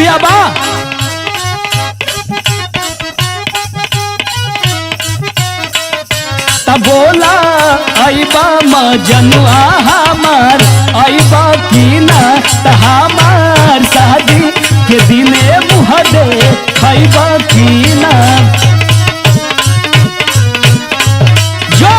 भैया बा। तब बोला आईबा मजनुआ हमार आईबा की ना त हमार शादी के दिने मुँह दे आईबा की ना। जो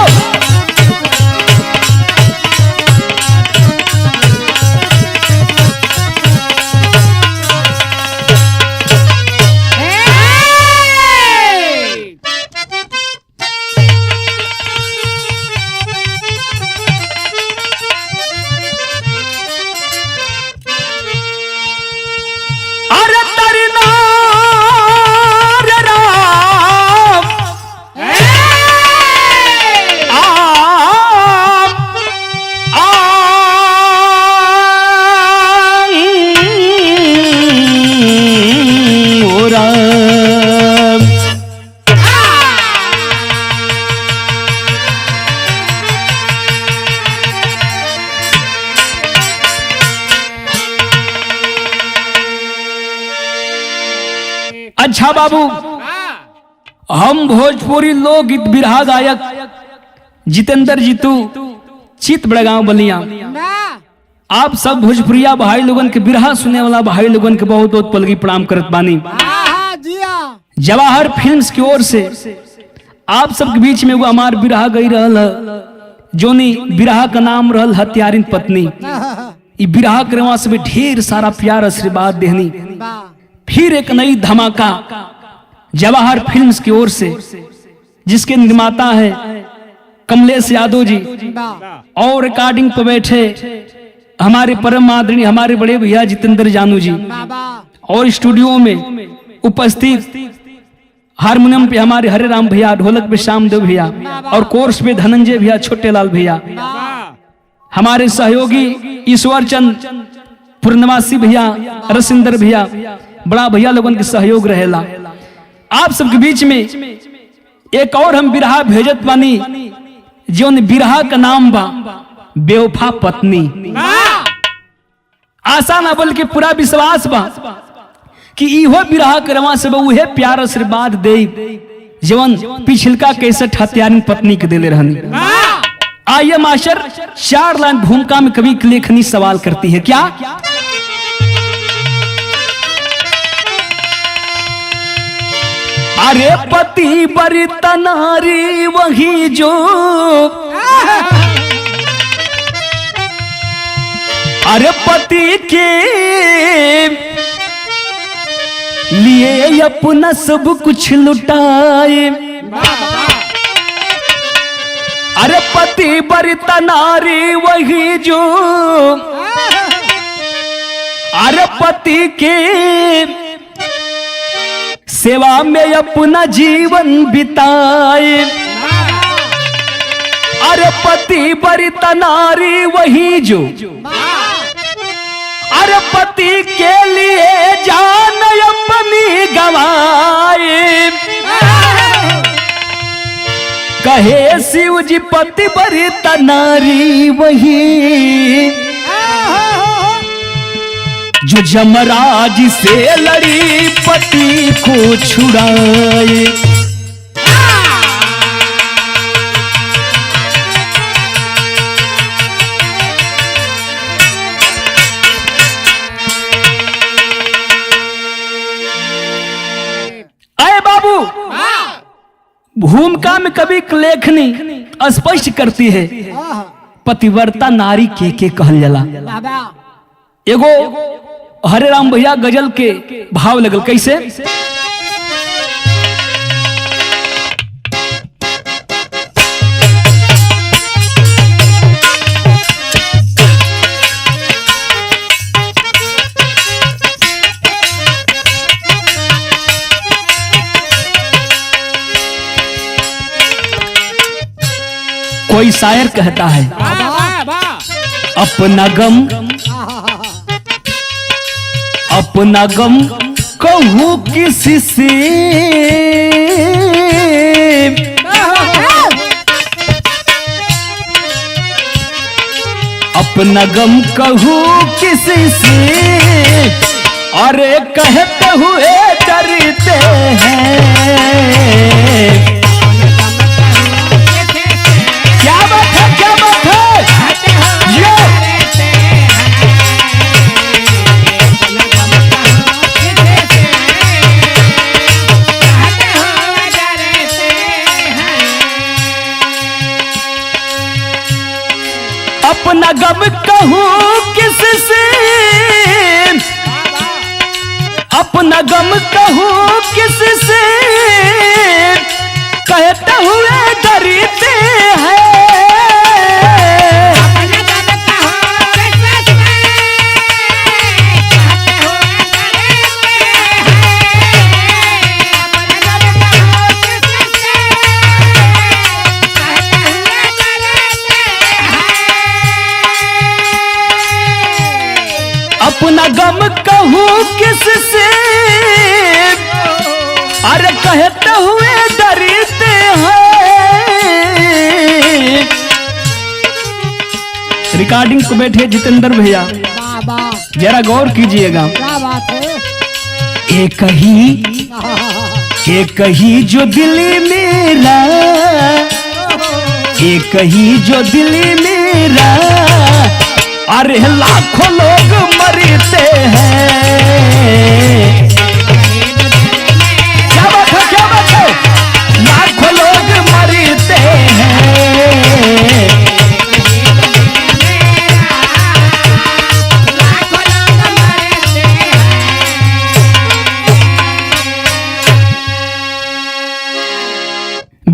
अच्छा बाबू, हम भोजपुरी लोक गीत बिरहा गायक जितेंद्र जीतू चित बड़गांव बलिया, आप सब भोजपुरिया भाई लोगन के बिरहा सुने वाला भाई लोगन के बहुत बहुत पलगी प्रणाम करत बानी। जवाहर फिल्म्स की ओर से आप सबके बीच में वो हमार बिरहा गई रहल है, जोनी बिरहा का नाम रहल हत्यारिन पत्नी। ई बिरहा करवा से ढेर सारा प्यार आशीर्वाद देहनी। फिर एक नई धमाका जवाहर फिल्म्स की ओर से, जिसके निर्माता है कमलेश यादव जी, और रिकॉर्डिंग पर बैठे हमारे परम आदरणीय हमारे बड़े भैया जितेंद्र जानू जी, और स्टूडियो में उपस्थित हारमोनियम पे हमारे हरे राम भैया, ढोलक पे श्यामदेव भैया, और कोर्स पे धनंजय भैया, छोटे लाल भैया, हमारे सहयोगी ईश्वर चंद पूर्णवासी भैया, रसिंदर भैया, बड़ा भैया लोगों के सहयोग रहेला। आप सबके बीच में एक और हम बिरहा भेजत बानी, जो बिरहा का नाम बा बेवफा पत्नी। आशा ना बल्कि पूरा विश्वास बा कि इहो बिरहा करवा से उहे प्यार आशीर्वाद दे जवन पिछलका कैसेट हत्यारिन पत्नी के दिले रहनी। आइए मास्टर, 4 लाइन भूमिका में कवि की लेखनी सवाल करती है क्या? अरे पति बरिता नारी वही जो, अरे पति के लिए अपना सब कुछ लुटाए। अरे पति बरिता नारी वही जो, अरे पति के सेवा में अपना जीवन बिताए। अरे पति बरिता नारी वही जो, अरे पति के लिए जान अपनी गवाए। कहे शिव जी पति बरिता नारी वही जो जमराज से लड़ी पति को छुड़ाए। अरे बाबू, भूमिका में कवि लेखनी स्पष्ट करती है पतिव्रता नारी के कहल जाला। एगो हरे राम भैया गजल के भाव लगल कैसे? कोई शायर कहता है अपना गम कहूँ किसी से, अपना गम कहूँ किसी से, अरे कहते हुए डरते हैं। क्या बात है, क्या बात है ये। अपना गम कहूँ किससे, अपना गम कहूँ किससे, कहते हुए डरते हैं। अपना गम कहूँ किससे, अरे कहते हुए डरते हैं। रिकॉर्डिंग को बैठे जितेंद्र भैया, जरा गौर कीजिएगा। एक ही जो दिल मेरा, एक ही जो दिल मेरा, अरे लाखों लोग मरते हैं। क्या बात है, क्या बात है, लाखों लोग मरते हैं।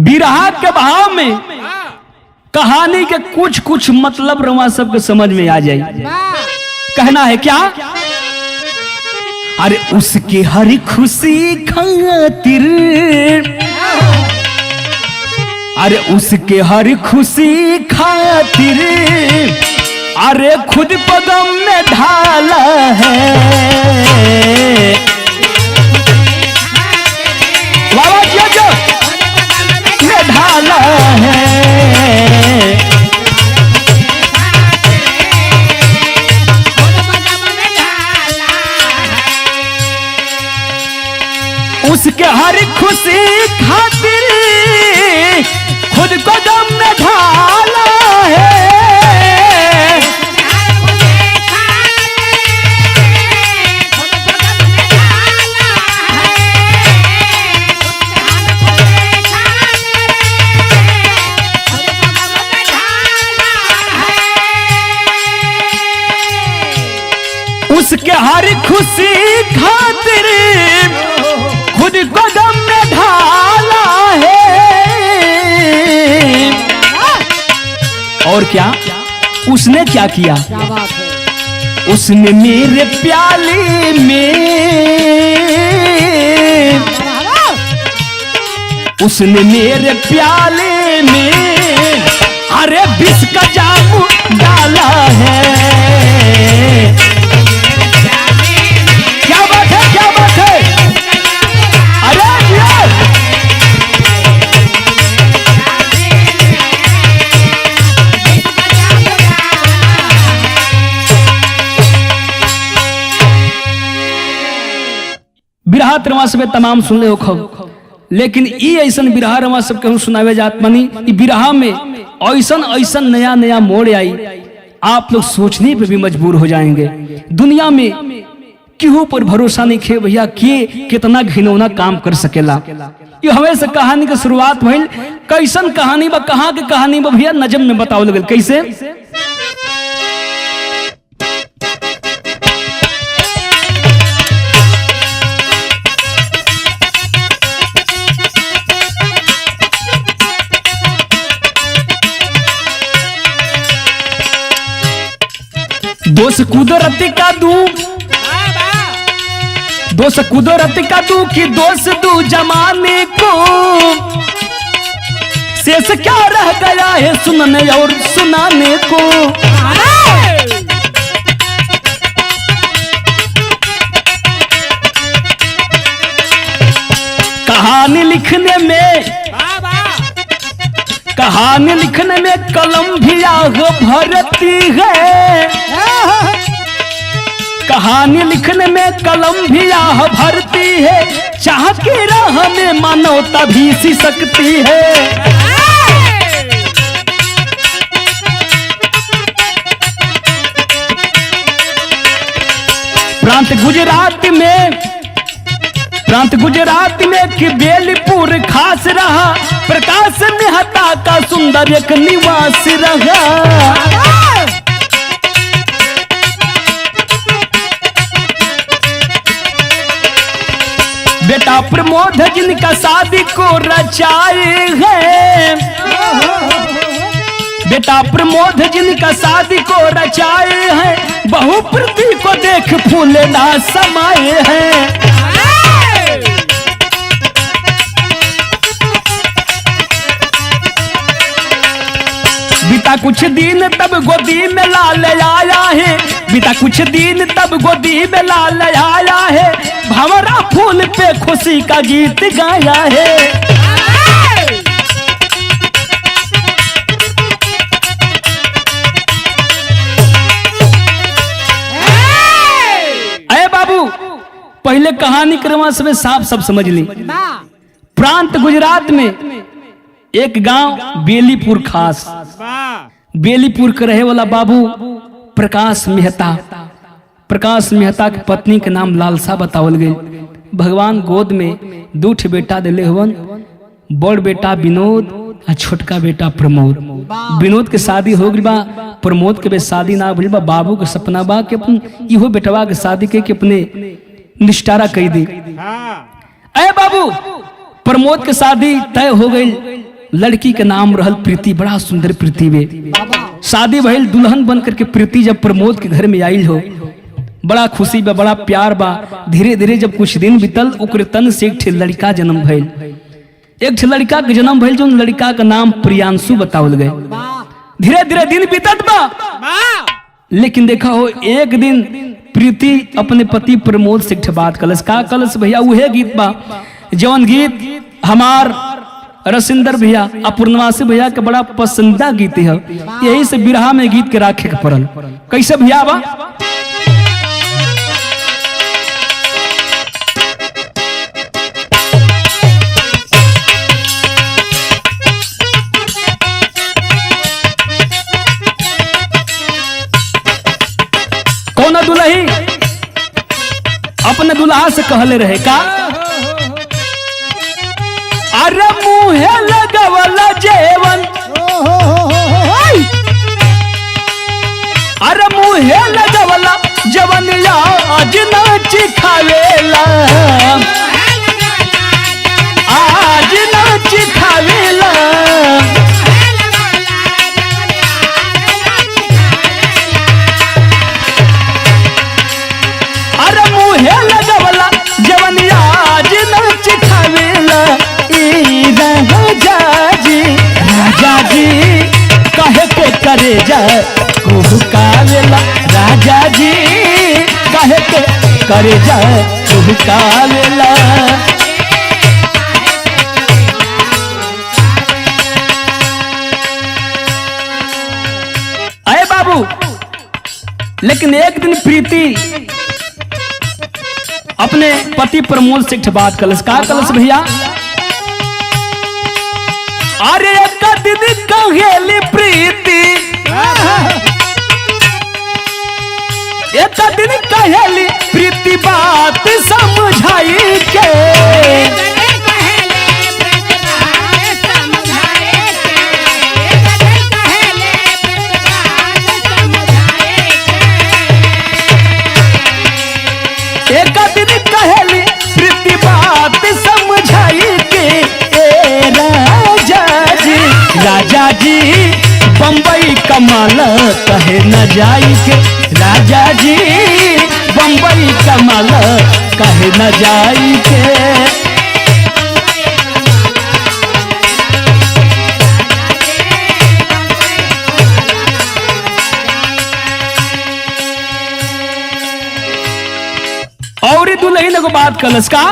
बिरहा के भाव में कहानी के कुछ कुछ मतलब रवा सबके समझ में आ जाए। कहना है क्या, अरे उसके हर खुशी खातिर, अरे उसके हर खुशी खातिर, अरे खुद पगम में ढाला है। बाबा जो में ढाला है। उसके हर खुशी खातिर खुद को दम में ढाला है। उसके हर खुशी खातिर खुद को दम में ढाला है। और क्या उसने क्या किया, उसने मेरे प्याले में, उसने मेरे प्याले में, अरे विष का जाम डाला है। क्या बात है, क्या बात है, अरे बिरहा रवा सब तमाम सुनले हो खब, लेकिन ई ऐसन बिरहा रवा सब कहूँ सुनावे जात मनी। ई बिरहा में ऐसन ऐसन नया नया मोड़ आई, आप लोग सोचने पे भी मजबूर हो जाएंगे। दुनिया में केहू पर भरोसा नहीं खे भैया, के कितना घिनौना काम कर सकेला। ये हमेशा कहानी की शुरुआत भइल, कैसन कहानी बा, कहाँ के कहानी बा भैया, नजम में बताओ लगल कैसे। दोष कुदरती का दू, दोष कुदरत का दू कि दोष दू जमाने को, शेष क्या रह गया है सुनने और सुनाने को। कहानी लिखने में, कहानी लिखने में कलम भी आग भरती है। कहानी लिखने में कलम भी आह भरती है, चाह के राह में मानवता भी सी सकती है। प्रांत गुजरात में कि बेलीपुर खास रहा, प्रकाश मेहता का सुंदर एक निवास रहा। बेटा प्रमोद जिनका शादी को रचाए हैं, बेटा प्रमोद जिनका शादी को रचाए हैं, बहु प्रति को देख फूले ना समाये हैं। बीता कुछ दिन तब गोदी में लाल आया है, बीता कुछ दिन तब गोदी में लाल आया है, भंवरा फूल पे खुशी का गीत गाया है। अरे बाबू पहले कहानी क्रमश में साफ सब समझ ली। प्रांत गुजरात में एक गांव बेलीपुर खास, बेलीपुर के रहे वाला बाबू प्रकाश मेहता की पत्नी के नाम लालसा बतावल गई। भगवान गोद में दूठ बेटा दिले हुवन, बड़ बेटा विनोद और छोटका बेटा प्रमोद। विनोद के शादी हो गई बा, प्रमोद के शादी ना भइल बा। बाबू के सपना बा कि अपन इहो बेटवा के शादी के अपने निष्ठारा कही दी। अरे बाबू प्रमोद के शादी तय हो गई। लड़की के नाम रहल प्रीति, बड़ा सुंदर प्रीति वे। शादी भइल, दुल्हन बन करके प्रीति जब प्रमोद के घर में आयल हो, बड़ा खुशी बा, बड़ा प्यार बा। धीरे धीरे जब कुछ दिन बीतल, ओकरे तन से एक लड़का जन्म भइल। एक लड़का के जन्म भइल, जो लड़का का नाम प्रियांशु बतावल गए। धीरे धीरे दिन बीतत बा, लेकिन देखा हो एक दिन प्रीति अपने पति प्रमोद से बात कलस। का कलस भैया? उहे गीत बा जौन गीत हमार रसिंदर भैया अपूर्णवासी भैया के बड़ा पसंदीदा गीत है। यही से बिरहा में गीत के राखे के पड़ल। कैसे भैया बा? कौन दुल्ही अपने दुल्हा से कहले रहे का, अरे मुहे लगवला जेवन, अरे मुहे लगवला जवन आज नाच खावेला, आज नाच खावेला। अरे मुहे लगवला जवन आज नाच खावेला। राजा जी कहे के करे जा कुहकावेला, राजा जी कहे के करे जा कुहकावेला। अरे बाबू, लेकिन एक दिन प्रीति अपने पति प्रमोद से बात कलस। का कलस भैया? अरे एक दिन कहेली प्रीति, एक दिन कहेली प्रीति बात समझाई के, एक दिन कहेली प्रीति बात समझाई के। राजा जी बम्बई कमाल कहे न जाई के, राजा जी बम्बई कमाल कहे न जाई के। और दुल्हन को बात कलस का,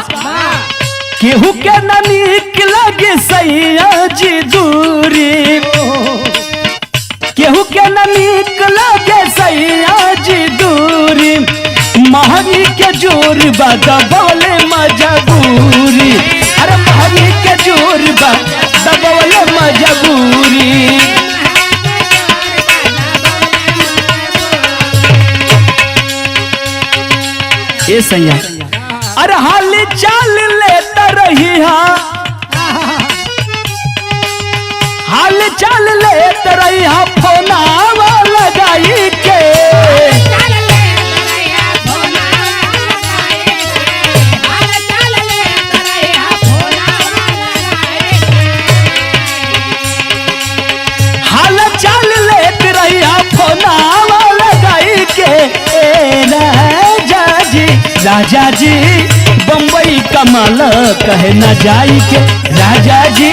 केहू के न नीक लगे सैया जी दूरी, केहू के न नीक लगे सैया जी दूरी। के जोर बा दबौले मजबूरी, अरे महंगी के जोर बा दबौले मजबूरी। ए सैया अरे हाल चाल लेता रही हाल चाल लेता रही फोनावा लगाई के, हाल चाल लेते रही फोनावा लगाई के। राजा जी बम्बई कमाल कहे न जाई के, राजा जी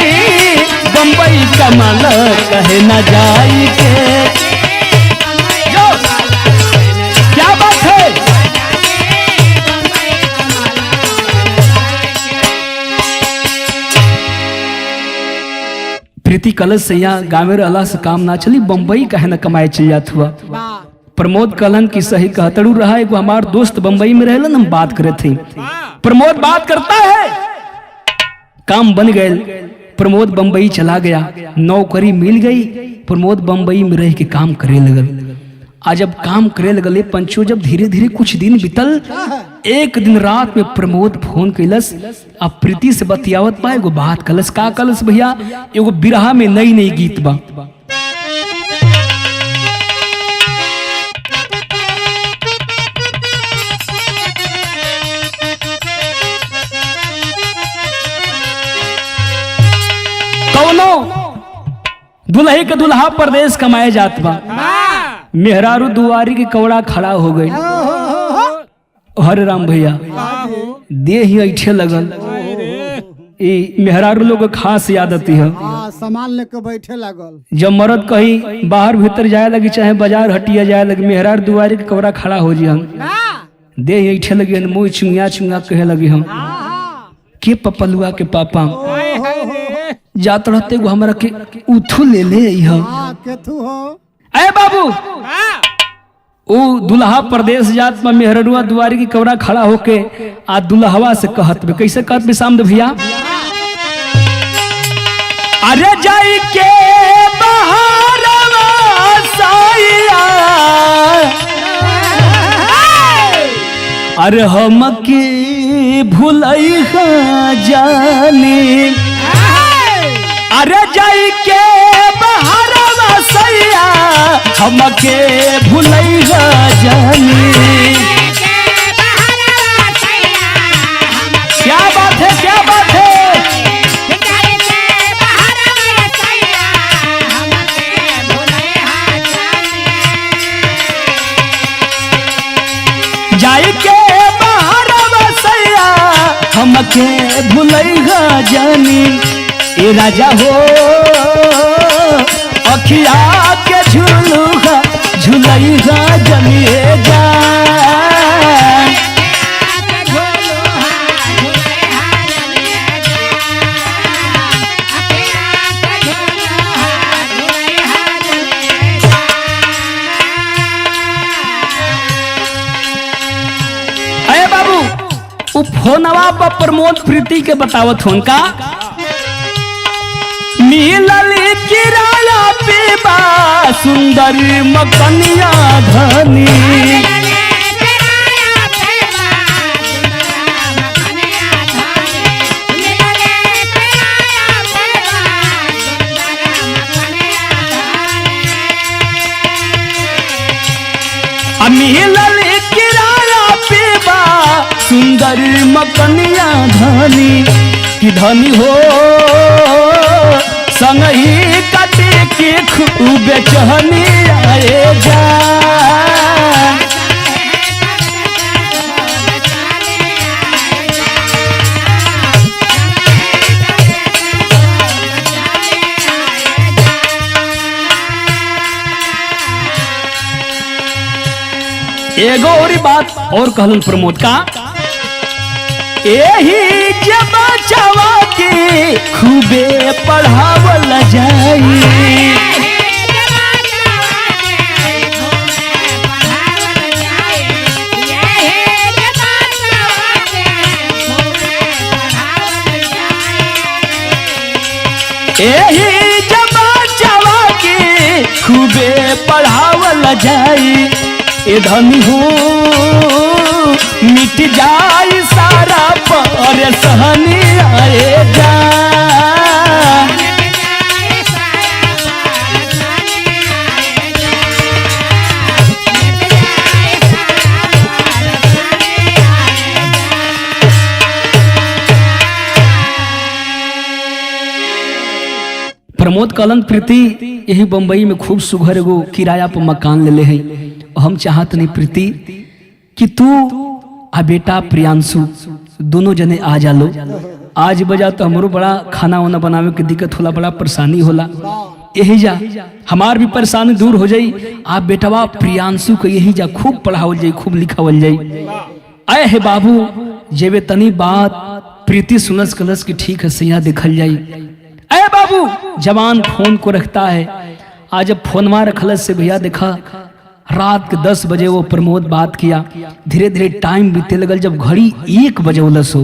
बम्बई कमाल कहे न जाई के। जो क्या बात है, प्रीति कलश से यहाँ गाँव रहला से काम ना चली, बम्बई कहे न कमाए चल जात हुआ। प्रमोद कहलन की सही कहतड़ू रहा, एगो हमार दोस्त बंबई में रहलन, हम बात करे थे। प्रमोद बात करता है, काम बन गए, प्रमोद बंबई चला गया, नौकरी मिल गई, प्रमोद बंबई में रह के काम करे लगल। आज जब काम करे लगल पंचो, जब धीरे धीरे कुछ दिन बीतल, एक दिन रात में प्रमोद फोन कैलस, अब प्रीति से बतियावत बा, एगो बात कलस। का कलस भैया, एगो बिरहा में नई नई गीत बा। दुल्हे के दुल्हा परदेश कमाए जात बा, मेहरारू दुआरी के कौड़ा खड़ा हो गई। हरे राम भैया देह ही ऐठे लगल, मेहरारू लोग खास याद आती है, सामान लेके बैठे लगल। जब मर्द कहीं बाहर भीतर जाए लगी, चाहे बाजार हटिया जाए लगी, मेहरारू दुआरी के कौड़ा खड़ा हो जी, हम देह ऐठे लगी, मुँह चुंगिया चुंगिया कहे लगी, हम के पपलुआ के पापा जात रहते गो हमरा के उथू ले ले केथू हो। ए बाबू ओ दुल्हा प्रदेश जात में मेहररुआ दुआरी की कवरा खड़ा होके आ दुल्हवा से कहत बे, कैसे कहत बे सामद भैया, अरे जाई के बहारवा साइया, अरे हम के भुलई जानी, अरे जाई के बहारवा सैया हमके भुलई जानी। क्या बात है, क्या बात है, जाई के बहारवा सैया हमके भुलई जानी। ए राजा हो अखिया के झुलुहा झुलैहा जमिए जा, अरे बाबू वो फोनवा पर प्रमोद प्रीति के बतावत होन का, मिलल किराया पे बा सुंदर मकनिया धनी, मिलल किराया पे बा सुंदर मकनिया धनी, कि धनी हो संग ही कटे के खूब चहनी आए जा, एगो और बात और कहलन प्रमोद का, यही जब बचावा के खूबे पढ़ावल जाई, एही जमा चवा के खूबे पढ़ावल जाई ए धनी हो मिट जाई सारा परेशानी आए जा प्रमोद कलन प्रीति यही बम्बई में खूब सुघर एगो किराया पर मकान ले है। हम चाहत नहीं प्रीति कि तू आ बेटा प्रियांशु दोनों जने आ जा लो। आज बजा तो हमरो बड़ा खाना वाना बनावे के दिक्कत होला, बड़ा परेशानी होला। यही जा हमार भी परेशानी दूर हो जाई। आप बेटवा प्रियांशु को यही जा खूब पढ़ावल जाई, खूब लिखावल जाई। आए है बाबू जेबे तनी बात प्रीति सुनस कलस की ठीक है सैया देखल जाई। अरे बाबू जवान फोन को रखता है। आज जब फोनवा रखलस से भैया देखा रात के 10 बजे वो प्रमोद बात किया। धीरे धीरे टाइम बीते लगल। जब घड़ी 1 बजे उलस हो,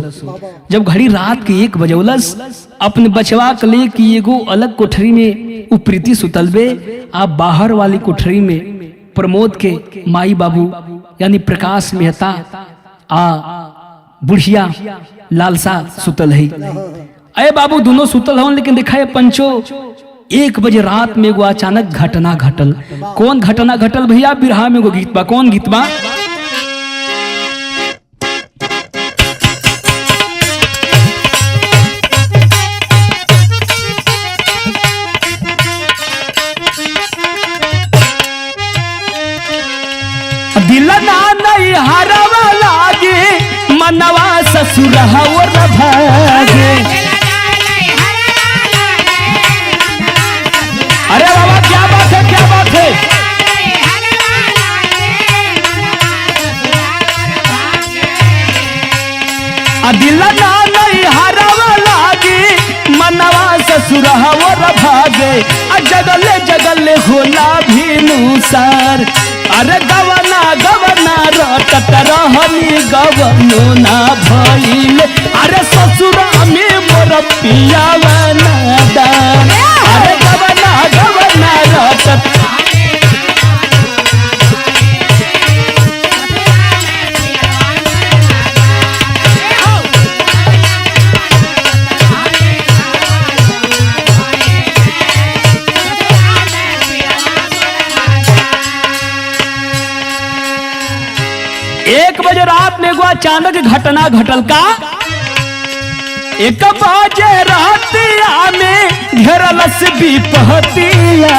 जब घड़ी रात के 1 बजे उलस अपने बचवा के ले कि एगो अलग कोठरी में वो प्रीति सुतलबे, आप बाहर वाली कोठरी में प्रमोद के माई बाबू यानी प्रकाश मेहता आ बुढ़िया लालसा सुतल है। अरे बाबू दोनों सुतल हन, लेकिन देखा है पंचो 1 बजे रात में एगो अचानक घटना घटल। कौन घटना घटल भैया? बिरहा में एगो गीत बा। कौन गीत बा? दिलना नहीं हरवा लागे मनवा ससुरहा और भागे। अरे बाबा क्या बात है, क्या बात है। दिलना नहीं हरवा लागे मनवा ससुरहा और भागे। जगले जगले होला भीनु सार। अरे गवना गवना रटत रहनी गवनो ना भइल। अरे ससुरा में मोर पियावा नादान। अरे गवना गवना रटत। एक बजे रात में एगो अचानक घटना घटल। का 1 बजे रातिया में घेरलस विपहतिया।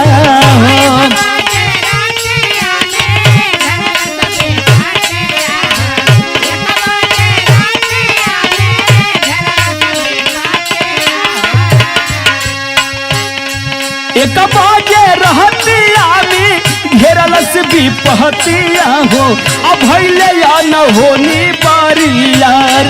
एक बजे रहतिया में घेरलस विपहतिया हो। अब भैले या न होनी बारी यार।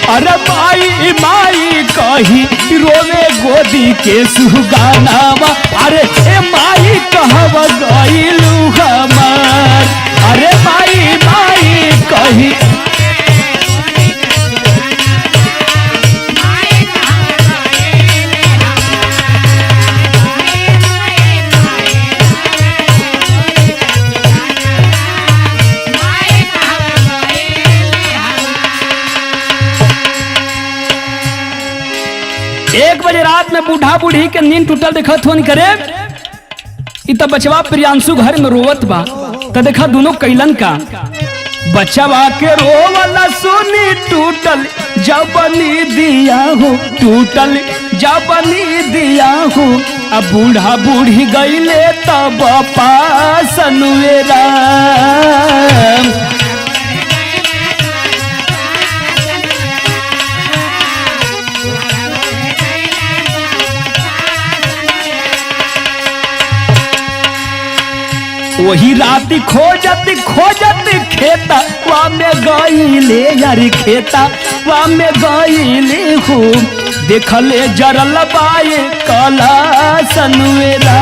अरे माई माई कही रोवे गोदी के सुगानावा। अरे ए माई कहवा गइलू हमार। अरे माई माई कही एक बजे रात में बूढ़ा बूढ़ी के नींद टूटल देखत हो करे। इत बचवा प्रियांशु घर में रोवत बा। तो देखा दोनों कैलन का बचवा के रोवला सुनी टूटल जबनी दिया हो। टूटल जबनी दिया हो। अब बूढ़ा बूढ़ी गईले तब पासन राम। वही रात खोजत खोजत खेता वा में गईले यार। खेता वा में गईले हो। देखले जरल बाए कला सनुरा।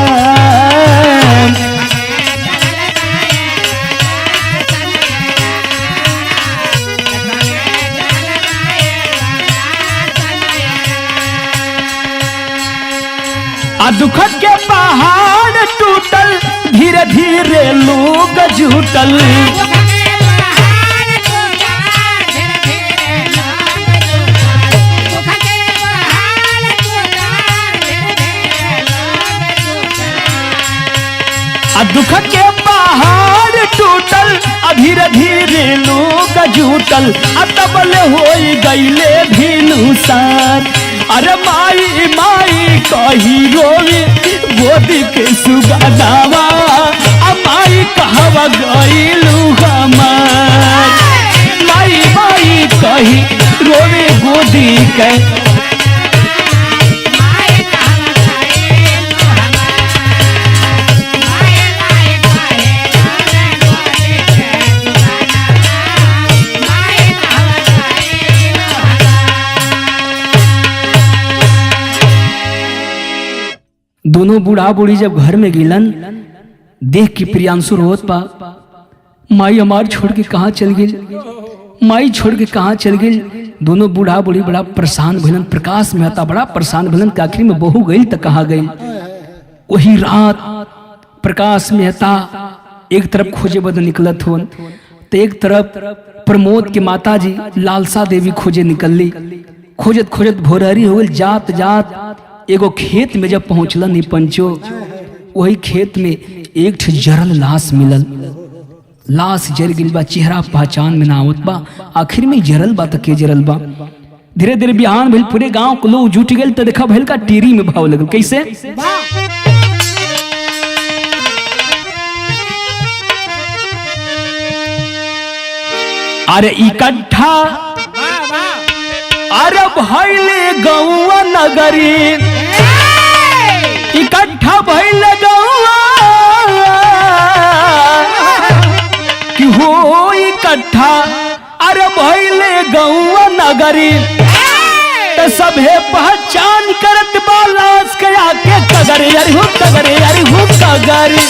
आ दुख के पहाड़ टूटल धीरे धीरे लोग जुटल आ दुख के पहाड़ टूटल धीरे धीरे लोग जुटल तबल हो गईले भिनुसार अरे माई माई कही रोवी गोदी के सुगदावा माई कहवा गईलू हमार माई माई कही रोवी गोदी के दोनों बूढ़ा बूढ़ी जब घर में गिलन देख के प्रियांशु रोत पा माई हमार छोड़ के कहाँ चल गई माई छोड़ के कहाँ चल गई दोनों बूढ़ा बूढ़ी बड़ा परेशान भइलन प्रकाश मेहता बड़ा परेशान भइलन कि आखिर में बहू गई तो कहाँ गई वही रात प्रकाश मेहता एक तरफ खोजे बद निकलत हुन तो एक तरफ प्रमोद के माता जी लालसा देवी खोजे निकलली खोजत खोजत भोरहरी हो गई जात जात एगो खेत में जब पहुंचलन नी पंचो वही खेत में एक ठे जरल लाश मिलल लाश जर गिल बा चेहरा पहचान में ना आवत बा आखिर में जरल बा तो के जरल बा धीरे धीरे बिहान भइल पूरे गांव के लोग जुट गए तो देखा भइल का टीरी में भाव लगल कैसे अरे इकट्ठा अरे भइले गौवा नगरी इकट्ठा भइले गौवा कि हो इकट्ठा अरे भइले गौवा नगरी तो सभे पहचान करत बालास के आके कगरे यारी हो कगरे यारी हो कगरी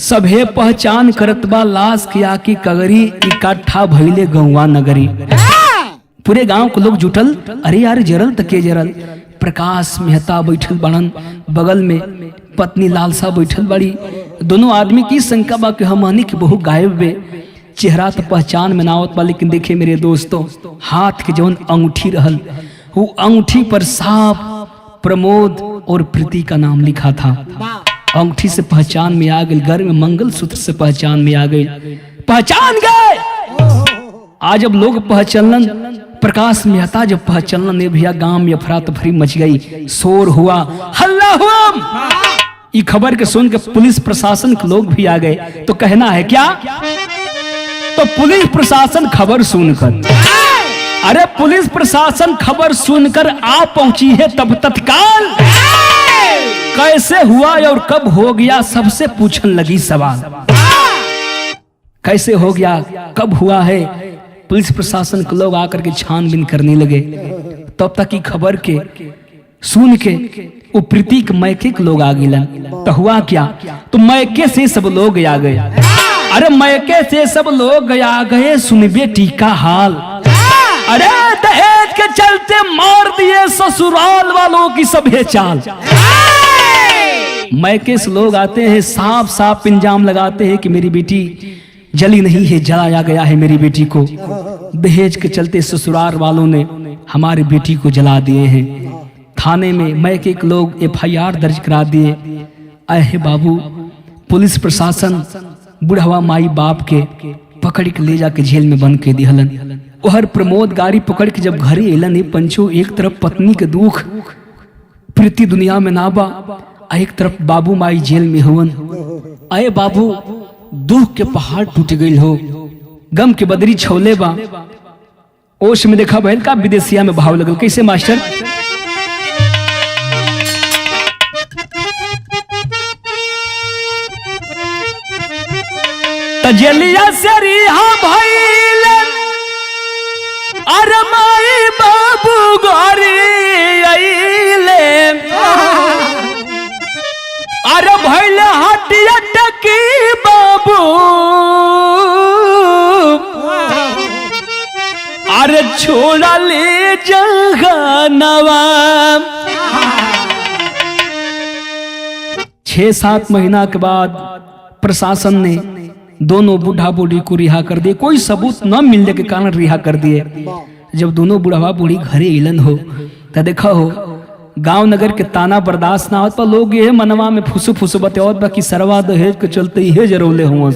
सभे पहचान करत बा लाश के आके कगरी इकट्ठा भइले गौवा नगरी पूरे गांव के लोग जुटल अरे यार जरल त के जरल प्रकाश मेहता बैठल बड़न बगल में पत्नी लालसा बैठल बड़ी दोनों आदमी की शंका बा कि हमनी के बहु गायब बे चेहरा तो पहचान में ना आवत बा लेकिन देखे मेरे दोस्तों हाथ के जौन अंगूठी रहल वो अंगूठी पर साफ प्रमोद और प्रीति का नाम लिखा था अंगूठी से पहचान में आ गई घर में मंगलसूत्र से पहचान में आ गई पहचान गए आज अब लोग पहचानन प्रकाश मेहता जब पहचानन ने भैया गांव में अफरा तफरी मच गई शोर हुआ हल्ला हुआ ये खबर के सुन के पुलिस प्रशासन के लोग भी आ गए तो कहना है क्या तो पुलिस प्रशासन खबर सुनकर अरे पुलिस प्रशासन खबर सुनकर आ पहुंची है तब तत्काल कैसे हुआ और कब हो गया सबसे पूछने लगी सवाल कैसे हो गया कब हुआ है पुलिस प्रशासन के लोग आकर के छानबीन करने लगे तब तक की खबर के सुन के वो प्रीति के मैके के लोग आ गए तो हुआ क्या तो मैके से सब लोग आ गए अरे मैके से सब लोग आ गए सुन बेटी का हाल अरे दहेज के चलते मार दिए ससुराल वालों की सभे चाल मैके से लोग आते हैं साफ साफ इंजाम लगाते हैं कि मेरी बेटी जली नहीं है जलाया गया है मेरी बेटी को दहेज के चलते ससुराल वालों ने हमारी बेटी को जला दिए हैं थाने में मैके के लोग एफआईआर दर्ज करा दिए अहे बाबू पुलिस प्रशासन बुढ़वा माई बाप के पकड़ के ले जाके जेल में बंद के दिहलन ओहर प्रमोद गाड़ी पकड़ के जब घरे एलन पंचो एक तरफ पत्नी के दुख प्रीति दुनिया में नाबा एक तरफ बाबू माई जेल में हुवन अये बाबू दुख के पहाड़ टूट गई हो गम के बदरी छौले बा ओश में देखा बहन का विदेशिया में भाव लगल कैसे मास्टर तजलिया से रिहा भइल अरे माई बाबू गोरी आइले अरे भइल हटिया टकी बाबू अरे छोड़ा ले जगह नवा 6-7 महीना के बाद प्रशासन ने दोनों बूढ़ा बूढ़ी को रिहा कर दिए। कोई सबूत न मिलने के कारण रिहा कर दिए। जब दोनों बुढ़ावा बूढ़ी घरे इलन हो तो देखा हो गांव नगर के ताना बर्दाश्त ना होता, लोग ये मनवा में फुसु फुसु बतौत बाकी सरवा दहेज के चलते ये जरौले हुआ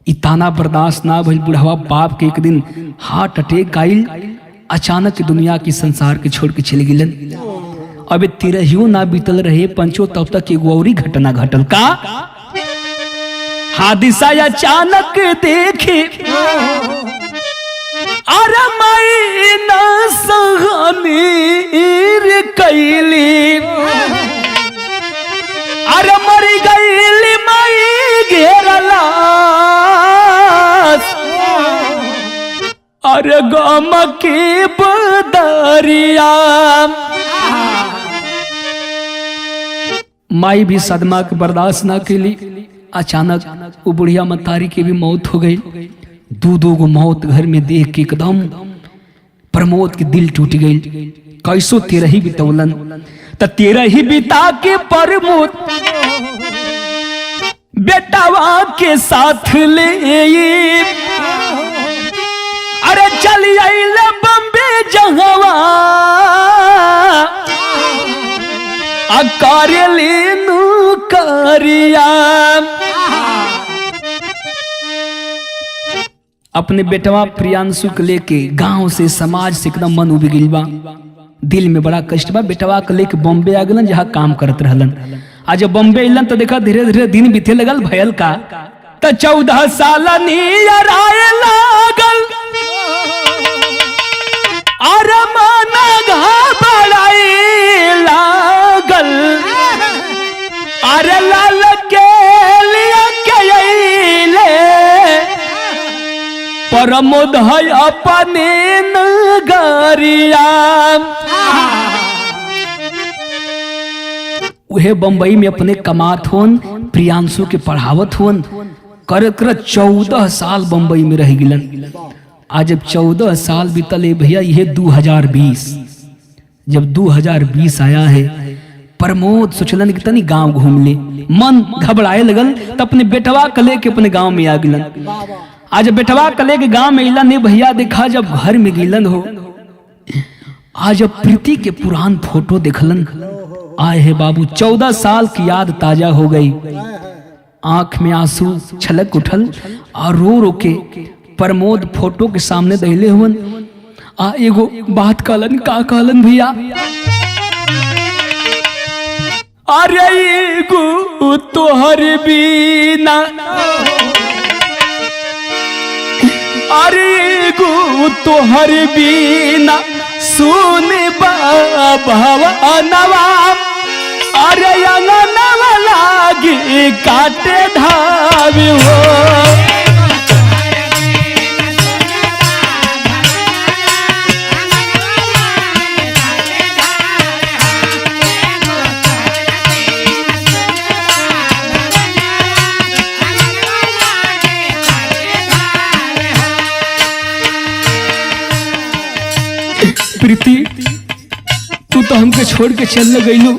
इ ताना बर्दाश्त ना भइल। बुढ़ावा बाप के एक दिन हार्ट अटैक आइल, अचानक दुनिया की संसार के छोड़ के चले गिलन। अब 13 ना बीतल रहे पंचो तब तक एगो औरी घटना घटल। का हादिसा अचानक देखे अरे मई न सहनीर कैली, अरे मरी गईली मई घेरला, अरे गम के बदरिया। माई भी सदमा के बर्दाश्त ना कैली। अचानक वो बुढ़िया मतारी की भी मौत हो गई। दो गो मौत घर में देख के एकदम प्रमोद के दिल टूट गई। कैसो 13 बितौलन त 13 बिता के प्रमोद बेटावा के साथ ले अरे चली आइल बम्बे जहवा अकारेलीनु करिया। अपने बेटवा प्रियांशु के लेके गांव से समाज से एकदम मन उब गइल बा, दिल में बड़ा कष्ट बा। बेटवा के लेके बॉम्बे आ गलन जहाँ काम करत रहलन। आज जब बॉम्बे अलन तो देखा धीरे धीरे दिन बीते लगल। भयल का त 14 साल नियर आए लागल, अरे माना घबराई लागल, अरे लाल के लिए के प्रमोद है अपने नगरिया। उहे बंबई में अपने कमात होन, प्रियांशु के पढ़ावत होन। कर 14 साल बंबई में रह गिलन। आज जब 14 साल बीतले भैया, यह 2020 जब 2020 आया है, प्रमोद सोचलन कि तनी गांव घूम ले। मन घबराए लगल तो अपने बेटवा के लेके अपने गांव में आ गिलन। आज बेटवा के लेके गांव में इलन भैया, देखा जब घर में गिलन हो, आज जब प्रीति के पुरान फोटो देखलन, आए है बाबू 14 साल की याद ताजा हो गई। आंख में आंसू छलक उठल और रो रो के प्रमोद फोटो के सामने दहले हुन। एगो बात कहलन। का कहलन भैया? अरे एगो तोहर बिना, अरे एगो तोहर बिना सुन भवनवा, अरे अंगनवा लागी काटे धावी हो। प्रीति तू तो हमके छोड़ के चल गईलू,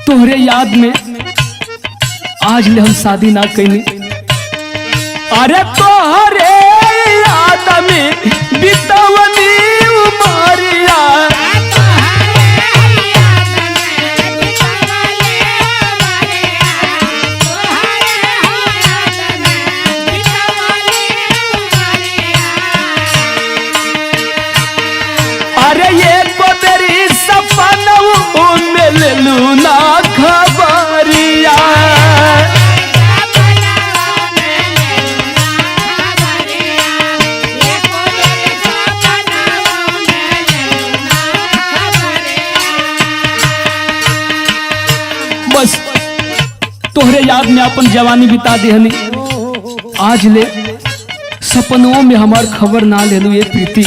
तोहरे याद में आज ले हम शादी ना कैली। अरे तोहरे याद में बितवनी उमरिया, अरे ये मेरी सपना मिललू ना खबरिया। बस तोहरे याद में अपन जवानी बिता देहनी, आज ले सपनों में हमार खबर ना ले लू। ये प्रीति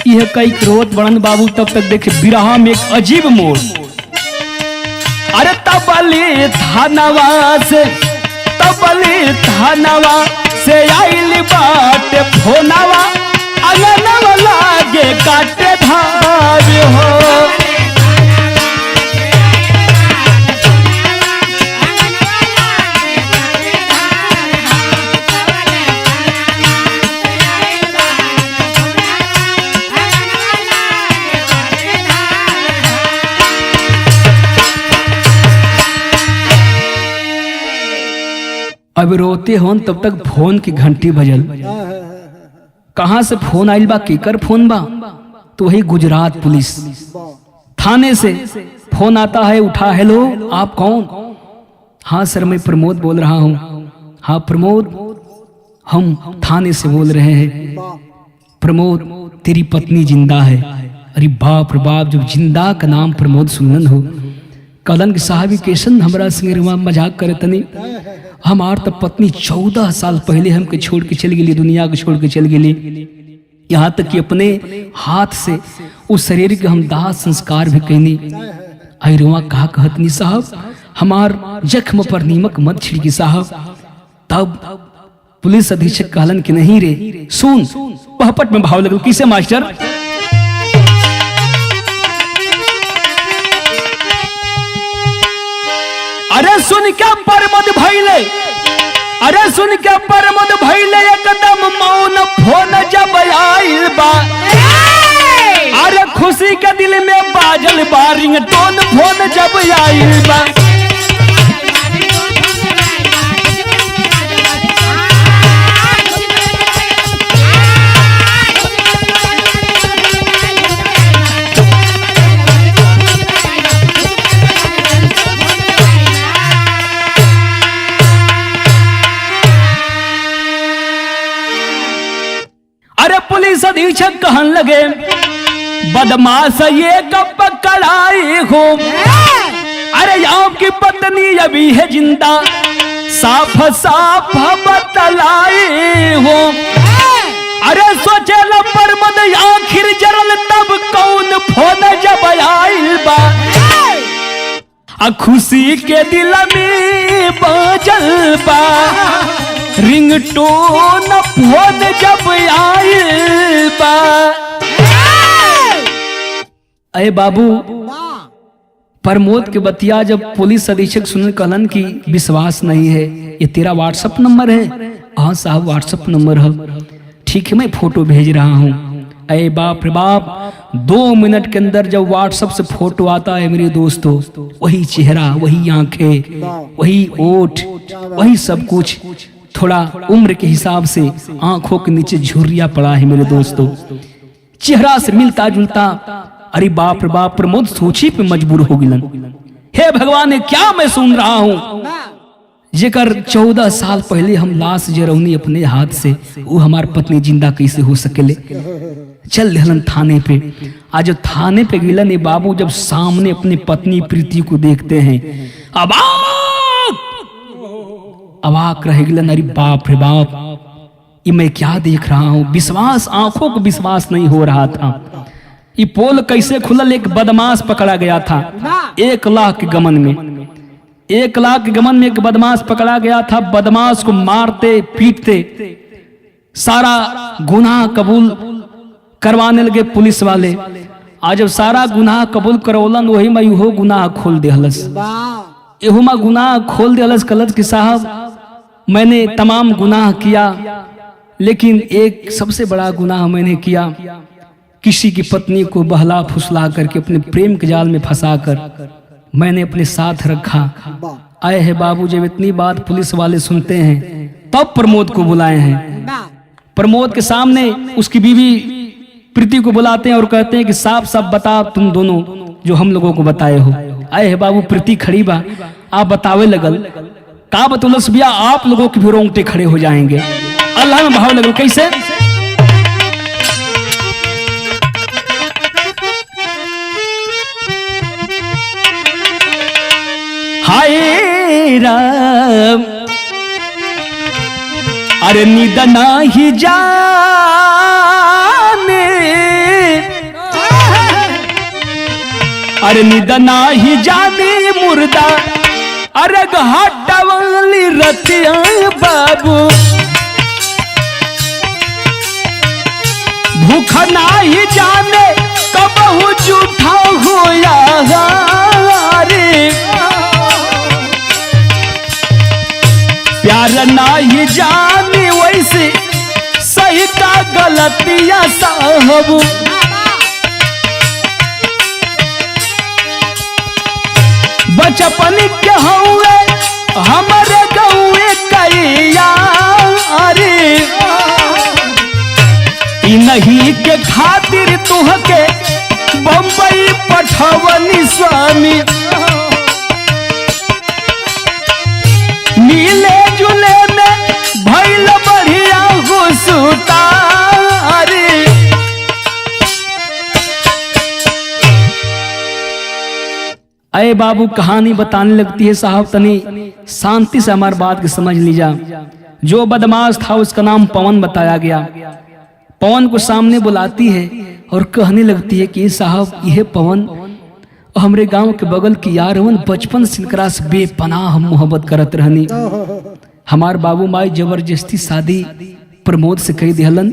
यह कई क्रोध बड़न बाबू, तब तक देखे बिरहा में एक अजीब मोड़। अरे तबली थानवा से आइल बाटे फोनवा, अंगनवा लागे काटे धार हो। अब रोते होन तब तक फोन की घंटी बजल। कहां से फोन आइल बा, केकर फोन बा? तो वही गुजरात पुलिस थाने से फोन आता है। उठा, हेलो आप कौन? हाँ सर मैं प्रमोद बोल रहा हूँ। हाँ प्रमोद, हम थाने से बोल रहे हैं। प्रमोद तेरी पत्नी जिंदा है। अरे बाप रे बाप, जब जिंदा का नाम प्रमोद सुनन हो कलन के साहबी केशन हमरा संगे मजाक करे तनी। हमार तब पत्नी 14 साल पहले हमके छोड़ के चल गेली, दुनिया को छोड़ के चल गेली। यहाँ तक कि अपने हाथ से उस शरीर के हम दाह संस्कार भी कैनी। अरुआ कहा कहतनी साहब हमार जख्म पर नीमक मत छिड़की साहब। तब पुलिस अधीक्षक कहलन कि नहीं रे सुन। पहपट में भाव लगल, किसे मास्टर? अरे सुन क्या परमद भइले, अरे सुन क्या परमद भइले, एकदम मौन फोन जब आइल बा। अरे खुशी के दिल में बाजल बा रिंगटोन फोन जब आइल बा। अरे पुलिस अधीक्षक कहन लगे बदमाश ये कब पकड़ाई हो। अरे आपकी पत्नी अभी है जिंदा, साफ साफ बतलाई हो। अरे सोचे लो परमद आखिर जरल तब कौन फोन जब आइल बा। खुशी के दिल में बाजल बा रिंगटोन फोन जब आइल बा। अरे बाबू प्रमोद के बतिया जब पुलिस अधीक्षक सुन कहलन कि विश्वास नहीं है, ये तेरा व्हाट्सएप नंबर है? हाँ साहब व्हाट्सएप नंबर है। ठीक है मैं फोटो भेज रहा हूँ। अरे बाप रे बाप, 2 मिनट के अंदर जब व्हाट्सएप से फोटो आता है मेरे दोस्तों, वही चेहरा, वही आंखें, वही ओठ, वही सब कुछ। थोड़ा उम्र के हिसाब से आंखों के नीचे झुर्रिया पड़ा है मेरे दोस्तों, चेहरा से मिलता जुलता। अरे बाप रे बाप, प्रमोद सोची पे मजबूर हो गिलन। हे भगवान क्या मैं सुन रहा हूँ, जेकर 14 साल पहले हम लाश जरौनी अपने हाथ से, वो हमार पत्नी जिंदा कैसे हो सकेले। चल हलन थाने पे। आज थाने पे गिलन ये बाबू जब सामने अपनी पत्नी प्रीति को देखते हैं अवाक रह गिलन। अरे बाप रे बाप, ये मैं क्या देख रहा हूँ। विश्वास, आंखों को विश्वास नहीं हो रहा था। ये पोल कैसे खुलल? एक बदमाश पकड़ा गया था 1 लाख के गमन में। 1 लाख के गमन में एक बदमाश पकड़ा गया था। बदमाश को मारते पीटते सारा गुनाह कबूल करवाने लगे पुलिस वाले। आज जब सारा गुनाह कबूल करौलन, वही में इहो गुनाह खोल देहलस। एहू में गुनाह खोल देहलस। कलत कि साहब मैंने तमाम गुनाह किया, लेकिन एक सबसे बड़ा गुनाह मैंने किया, किसी की पत्नी को बहला फुसला करके अपने प्रेम के जाल में फंसाकर मैंने अपने साथ रखा। आए हैं बाबू, जब इतनी बात पुलिस वाले सुनते हैं तब प्रमोद को बुलाए हैं। प्रमोद के सामने उसकी बीवी प्रीति को बुलाते हैं और कहते हैं कि साफ साफ बता तुम दोनों जो हम लोगों को बताए हो। आए हैं बाबू, प्रीति खड़ी बा, आप बतावे लगल का बतौलस भैया, आप लोगों के भी रोंगटे खड़े हो जाएंगे। अल्लाह में भाव लगल कैसे? हाय राम, अरे नींद नाही जाने, अरे नींद नाही जाने मुर्दा, अरे घाटा वाली रतिया बाबू, भूख नाही जाने कब हूँ झूठा होया रे, प्यार नाही जाने वैसे सही का गलतिया साहब, बचपन के हुए हमारे गौए कैया रे, ई नहीं के खातिर तुहके बम्बई पठवनी स्वामी, मिले जुले में भइल बढ़िया गुसुतारी। अरे बाबू कहानी बताने लगती है साहब, तनी शांति से हमारी बात की समझ लीजा। जो बदमाश था उसका नाम पवन बताया गया। पवन को सामने बुलाती है और कहने लगती है कि साहब यह पवन हमरे गांव के बगल की यारवन बचपन से इनकरा से बेपनाह मोहब्बत करत रहनी। हमार बाबू माई जबरदस्ती शादी प्रमोद से कही दिहलन।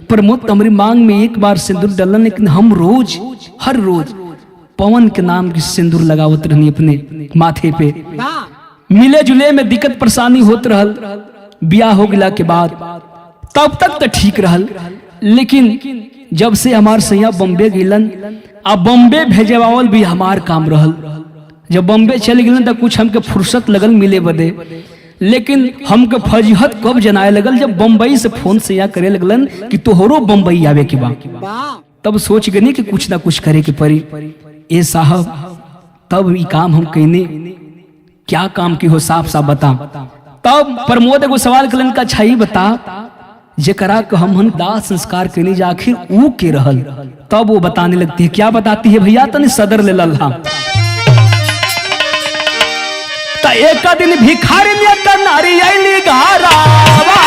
प्रमोद हमारी मांग में एक बार सिंदूर डलन, लेकिन हम रोज हर रोज पवन के नाम की सिंदूर लगावत रहनी अपने माथे पे। मिले जुले में दिक्कत परेशानी होत रहल। ब्याह हो गया के बाद तब तक तो ठीक रहल, लेकिन जब से हमार सैया बॉम्बे गिलन, अब बॉम्बे भेजवावल भी हमार काम रहल। जब बॉम्बे चले गिलन तो कुछ हमके फुर्सत लगल मिले बदे, लेकिन हमके फजीहत कब जनाए लगल जब बम्बई से फोन सैया करे लगलन कि तोहरो बम्बई आवे के बा। तब सोच गनी कि कुछ ना कुछ करे के परी। ए साहब तब ई काम हम कहने, क्या काम की हो साफ साफ बता। तब प्रमोद एगो सवाल कलन का छई बता, जेकरा को हम दाह संस्कार करने जा आखिर ऊ के रहल। तब वो बताने लगती है। क्या बताती है भैया, तनी सदर ले लल्हा। त एक दिन भिखारी ने त नारी आईली घरावा,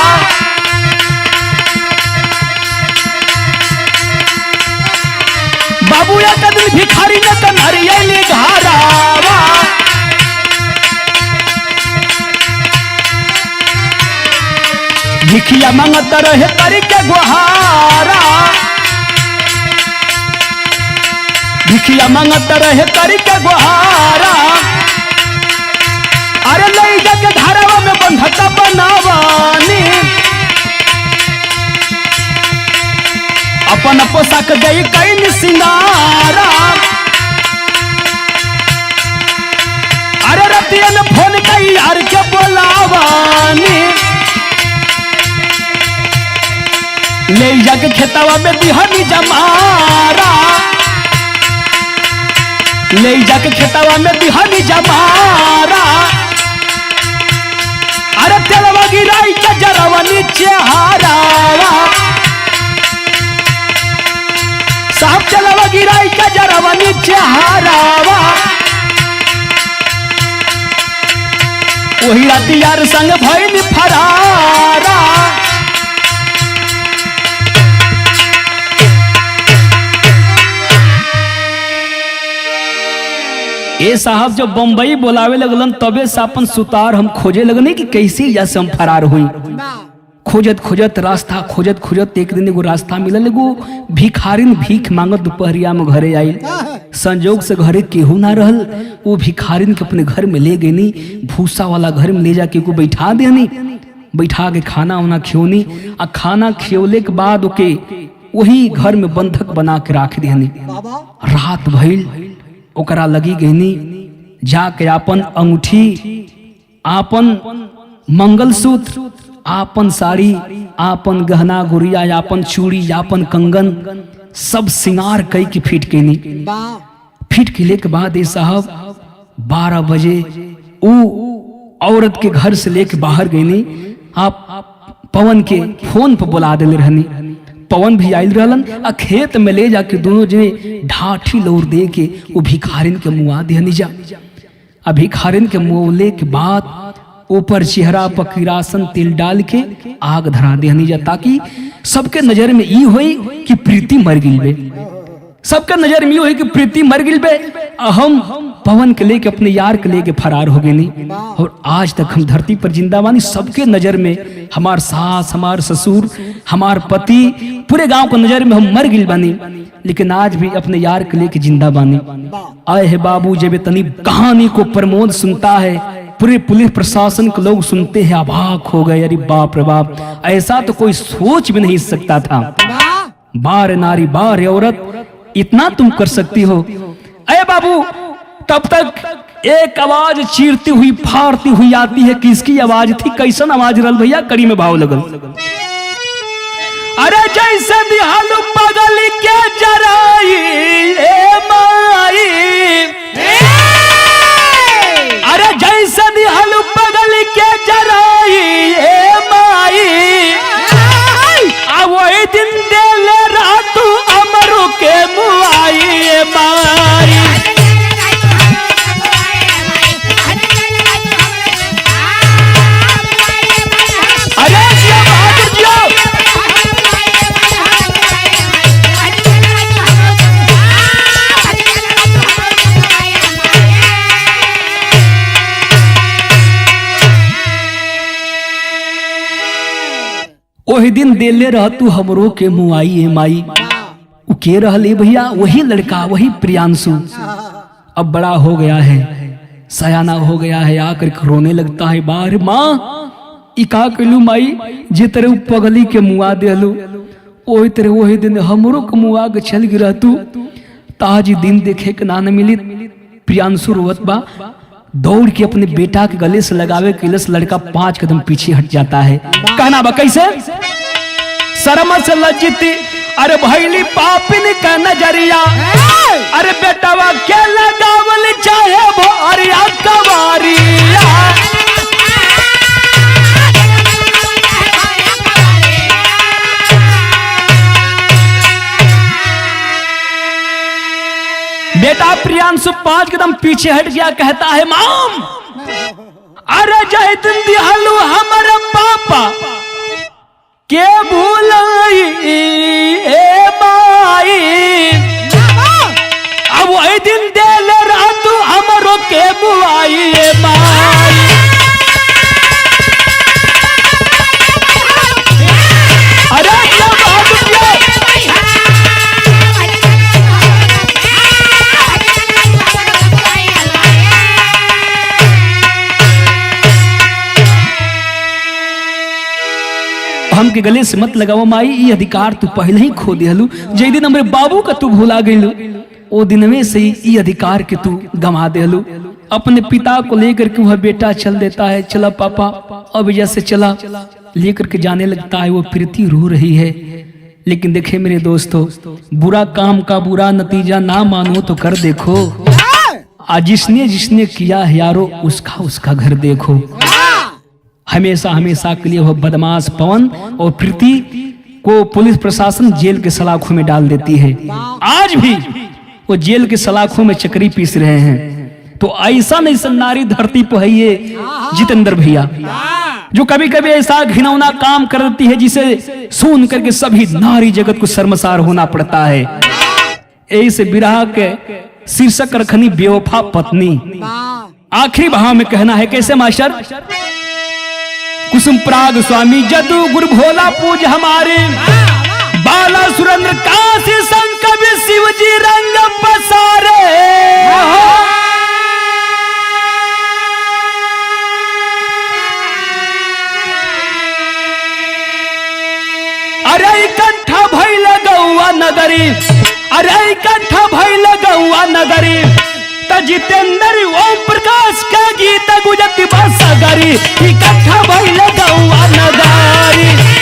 बाबू एक दिन भिखारी ने त नारी आईली घरावा, भिखिया मांगत रहे करी के गुहारा, भिखिया मांगत रहे करी के गुहारा। अरे ले जाके धारावा में बंधता बनावानी, अपन पोशाक गई कई सिंगारा। अरे रतिया में फोन कई यार के बोलावानी, ले जाके खेतावा में दिहनी जमारा, ले जाके खेतावा में दिहनी जमारा। अरे तेलवा गिराई के जरवा नीचे हारावा, साहब तेलवा गिराई के जरवा नीचे हारावा। वही राती यार संग भइल फरारा। ए साहब जब बम्बई बोलावे लगलन तबे से अपन सुतार हम खोजे लगने कि कैसे या से हम फरार हुई। खोजत खोजत रास्ता खोजत खोजत एक दिन एगो रास्ता मिलल। एगो भिखारिन भीख मांगत दोपहरिया में घरे आई। संजोग से घरे केहू ना रहल। वो भिखारिन के अपने घर में ले गईनी, भूसा वाला घर में ले जाके को बैठा देनी, बैठा के खाना वाना खियोनी। आ खाना खियोले के बाद ओके वही घर में बंधक बना के राख देनी। रात भइल ओकरा लगी गईनी, जाके आपन अंगूठी, आपन मंगलसूत्र, आपन साड़ी, आपन गहना गुड़िया, आपन चूड़ी, आपन कंगन सब सिंगार कई के फिट केनी। फिट केले के बाद ये साहब 12 बजे ऊ औरत के घर से लेके बाहर गईनी। आप पवन के फोन पर बुला देले रहनी। पवन भी आयल रहलन। आ खेत में ले जाके दोनों जने ढाठी लोर दे के वो भिखारिन के मुआ देहनी जा। आ भिखारिन के मुँहले के बाद ऊपर चेहरा पर किरासन तेल डाल के आग धरा देहनी जा, ताकि सबके नजर में ई होई कि प्रीति मर गिल बे। सबके नजर में ई होई कि प्रीति मर गिल बे। हम पवन के लेके अपने यार के लेके फरार हो गए नहीं। और आज तक हम धरती पर जिंदा बानी। सबके नजर में हमार सास, हमार ससुर, हमार पति, पूरे गांव को नजर में हम मर गिल बानी, लेकिन आज भी अपने यार के लेके जिंदा बानी। आए है बाबू जब तनी कहानी को प्रमोद सुनता है, पूरे पुलिस प्रशासन के लोग सुनते हैं, अभाग हो गए। अरे बाप रे बाप, ऐसा तो कोई सोच भी नहीं सकता था। बार नारी बार औरत, इतना तुम कर सकती हो। अरे बाबू, तब तक एक आवाज चीरती हुई फाड़ती हुई आती है। किसकी आवाज थी? कैसन आवाज रल भैया? कड़ी में भाव लगल। अरे जैसे दिहालू बगल के जराई ए माई, अरे जैसे दिहालू बगल के जराई ए माई, वही दिन दे ले रातू अमरू के मुआई ए माई। वही दिन देले रह तू हमरो के मुआई ए माई। उ के रहले भैया? वही लड़का, वही प्रियांशु। अब बड़ा हो गया है, सयाना हो गया है, आकर रोने लगता है। बार माँ ई का कलू माई, जे तेरे पगली के मुआ देलू, वही तेरे वही दिन हमरो के मुआ के चल गिरा तू। ताज दिन देखे के ना न मिली। प्रियांशु रोवत बा, दौड़ के अपने बेटा के गले से लगावे किलस। लड़का 5 कदम पीछे हट जाता है। कहना बा कैसे? शर्म से लज्जित अरे भैली पापिन का नजरिया, अरे बेटावा के लगावल चाहे भोरिया कवारिया। बेटा प्रियांशु 5 कदम पीछे हट गया, कहता है माम, अरे जय तुम दिहालू हमारे पापा के भूलाई ए माई। अब वही दिन दे ले रातू हमरो के बुआई ए माई। अरे क्या बात है? हमके गले से मत लगाओ माई, ये अधिकार तू पहले ही खो दिहलू। जय दिन हमारे बाबू का तू भुला गईलू, ओ दिन में से ये अधिकार के तू गंवा देलू। अपने पिता को लेकर के वह बेटा चल देता है। चला पापा, अब जैसे चला लेकर के जाने लगता है। वो प्रीति रो रही है। लेकिन देखे मेरे दोस्तों, बुरा काम का बुरा नतीजा ना मानो तो कर देखो। आज जिसने जिसने किया है यारो, उसका उसका घर देखो। हमेशा हमेशा के लिए वह बदमाश पवन और प्रीति को पुलिस प्रशासन जेल के सलाखों में डाल देती है। आज भी वो जेल के सलाखों में चक्री पीस रहे हैं। तो ऐसा नहीं नारी धरती पर है ये जितेंद्र भैया, जो कभी कभी ऐसा घिनौना काम कर देती है जिसे सुन करके सभी नारी जगत को शर्मसार होना पड़ता है। ऐसे विरह के शीर्षक रखनी बेवफा पत्नी। आखिरी भाव में कहना है कैसे मास्टर? कुसुम पराग स्वामी जदू गुरु भोला पूज हमारे, बाला सुरेंद्र काशी संग कवि शिव जी रंग पसारे। अरे इकट्ठा भइल गौआ नगरी, अरे इकट्ठा भइल गौआ नगरी, जितेंद्र ओम प्रकाश का गीत गुजरती बस गरी। इकट्ठा भइल गौआ नगरी।